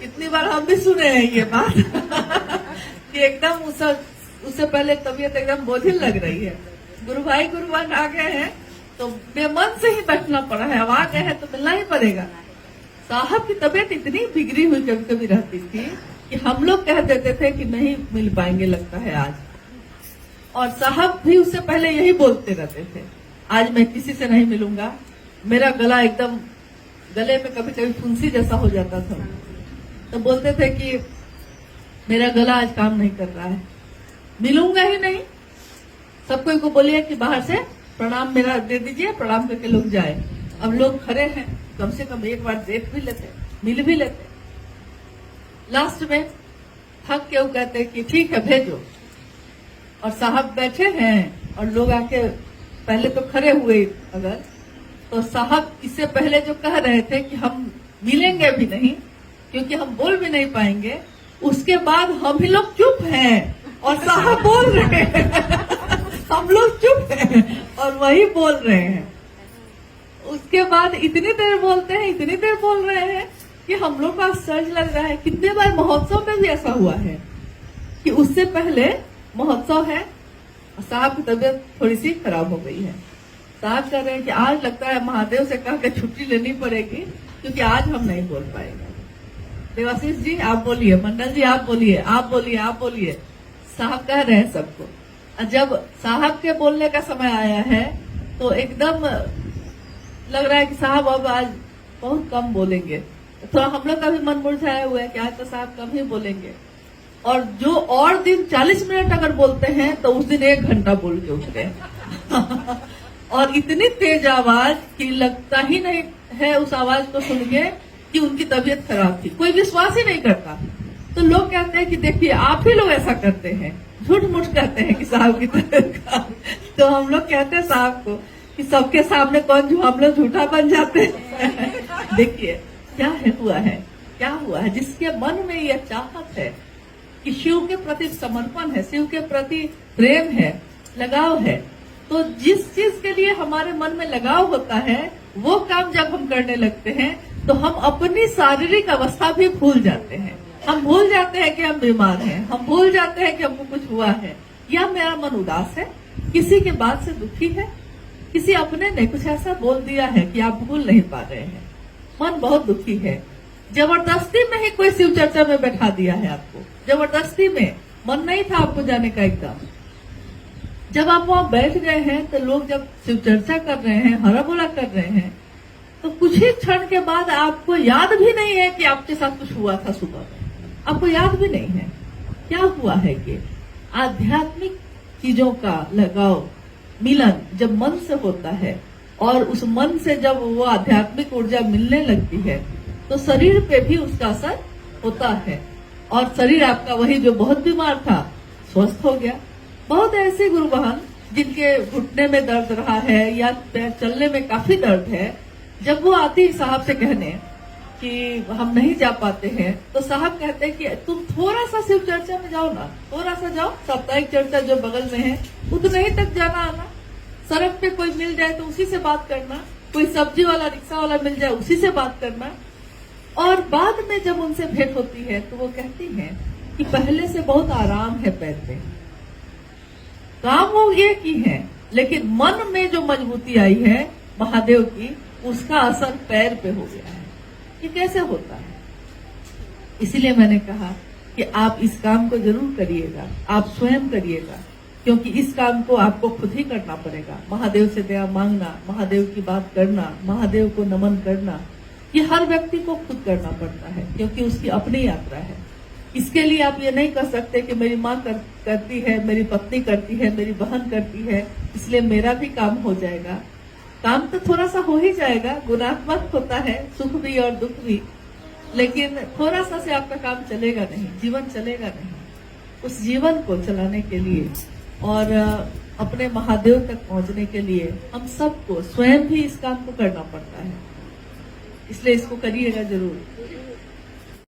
कितनी बार हम भी सुने हैं ये बात कि एकदम उससे पहले तबीयत एकदम बोझिल लग रही है। गुरु भाई गुरुवान आ गए हैं तो बेमन से ही बैठना पड़ा है। अब आ गए हैं तो मिलना ही पड़ेगा। साहब की तबीयत इतनी बिगड़ी हुई कभी कभी रहती थी कि हम लोग कह देते थे कि नहीं मिल पाएंगे लगता है आज। और साहब भी उससे पहले यही बोलते रहते थे, आज मैं किसी से नहीं मिलूंगा। मेरा गला एकदम, गले में कभी कभी फुंसी जैसा हो जाता था, तो बोलते थे कि मेरा गला आज काम नहीं कर रहा है, मिलूंगा ही नहीं। सब कोई को बोलिए कि बाहर से प्रणाम मेरा दे दीजिए, प्रणाम करके लोग जाए। अब लोग खड़े हैं, कम से कम एक बार देख भी लेते, मिल भी लेते। लास्ट में थक के वो कहते कि ठीक है भेजो। और साहब बैठे हैं और लोग आके पहले तो खड़े हुए, अगर तो साहब इससे पहले जो कह रहे थे कि हम मिलेंगे भी नहीं क्योंकि हम बोल भी नहीं पाएंगे, उसके बाद हम ही लोग चुप हैं और साहब बोल रहे हैं हम लोग चुप हैं और वही बोल रहे हैं। उसके बाद इतनी देर बोलते हैं, इतनी देर बोल रहे हैं कि हम लोग का आश्चर्य लग रहा है। कितने बार महोत्सव में भी ऐसा हुआ है कि उससे पहले महोत्सव है, साहब की तबीयत थोड़ी सी खराब हो गई है। साहब कह रहे हैं कि आज लगता है महादेव से कह के छुट्टी लेनी पड़ेगी क्योंकि आज हम नहीं बोल पाएंगे। देवाशीष जी आप बोलिए, मंडल जी आप बोलिए, आप बोलिए, आप बोलिए। साहब कह रहे हैं सबको। जब साहब के बोलने का समय आया है तो एकदम लग रहा है कि साहब अब आज बहुत कम बोलेंगे। थोड़ा हम लोग का भी मन मुरझाया हुआ है कि आज तो साहब कम ही बोलेंगे। और जो और दिन 40 मिनट अगर बोलते हैं तो उस दिन 1 घंटा बोल के उठते हैं और इतनी तेज आवाज कि लगता ही नहीं है उस आवाज को सुन के कि उनकी तबीयत खराब थी। कोई विश्वास ही नहीं करता। तो लोग कहते हैं कि देखिए आप ही लोग ऐसा करते हैं, झूठ मूठ कहते हैं कि साहब की तबीयत खराब। तो हम लोग कहते हैं साहब को कि सबके सामने कौन हम लोग झूठा बन जाते हैं। देखिए क्या हुआ है जिसके मन में यह चाहत है कि शिव के प्रति समर्पण है, शिव के प्रति प्रेम है, लगाव है, तो जिस चीज के लिए हमारे मन में लगाव होता है वो काम जब हम करने लगते हैं तो हम अपनी शारीरिक अवस्था भी भूल जाते हैं। हम भूल जाते हैं कि हम बीमार हैं, हम भूल जाते हैं कि हमको कुछ हुआ है या मेरा मन उदास है, किसी के बात से दुखी है, किसी अपने ने कुछ ऐसा बोल दिया है कि आप भूल नहीं पा रहे हैं, मन बहुत दुखी है। जबरदस्ती में ही कोई शिव चर्चा में बैठा दिया है आपको, जबरदस्ती में, मन नहीं था आपको जाने का एकदम। जब आप वहां बैठ गए हैं तो लोग जब शिव चर्चा कर रहे हैं, हरा बोला कर रहे हैं, तो कुछ ही क्षण के बाद आपको याद भी नहीं है कि आपके साथ कुछ हुआ था सुबह में, आपको याद भी नहीं है क्या हुआ है। कि आध्यात्मिक चीजों का लगाव, मिलन जब मन से होता है और उस मन से जब वो आध्यात्मिक ऊर्जा मिलने लगती है तो शरीर पे भी उसका असर होता है और शरीर आपका वही जो बहुत बीमार था स्वस्थ हो गया। बहुत ऐसे गुरु बहन जिनके घुटने में दर्द रहा है या चलने में काफी दर्द है, जब वो आती साहब से कहने कि हम नहीं जा पाते हैं तो साहब कहते हैं कि तुम थोड़ा सा शिव चर्चा में जाओ ना, थोड़ा सा जाओ, साप्ताहिक चर्चा जो बगल में है उतना ही तक जाना आना, सड़क पे कोई मिल जाए तो उसी से बात करना, कोई सब्जी वाला रिक्शा वाला मिल जाए उसी से बात करना। और बाद में जब उनसे भेंट होती है तो वो कहती हैं कि पहले से बहुत आराम है पैर पे, काम वो ये की है लेकिन मन में जो मजबूती आई है महादेव की, उसका असर पैर पे हो गया है। ये कैसे होता है? इसीलिए मैंने कहा कि आप इस काम को जरूर करिएगा, आप स्वयं करिएगा, क्योंकि इस काम को आपको खुद ही करना पड़ेगा। महादेव से दया मांगना, महादेव की बात करना, महादेव को नमन करना, ये हर व्यक्ति को खुद करना पड़ता है क्योंकि उसकी अपनी यात्रा है। इसके लिए आप ये नहीं कर सकते कि मेरी माँ करती है, मेरी पत्नी करती है, मेरी बहन करती है, इसलिए मेरा भी काम हो जाएगा। काम तो थोड़ा सा हो ही जाएगा, गुणात्मक होता है, सुख भी और दुख भी, लेकिन थोड़ा सा से आपका काम चलेगा नहीं, जीवन चलेगा नहीं। उस जीवन को चलाने के लिए और अपने महादेव तक पहुंचने के लिए हम सबको स्वयं भी इस काम को करना पड़ता है, इसलिए इसको करिएगा जरूर।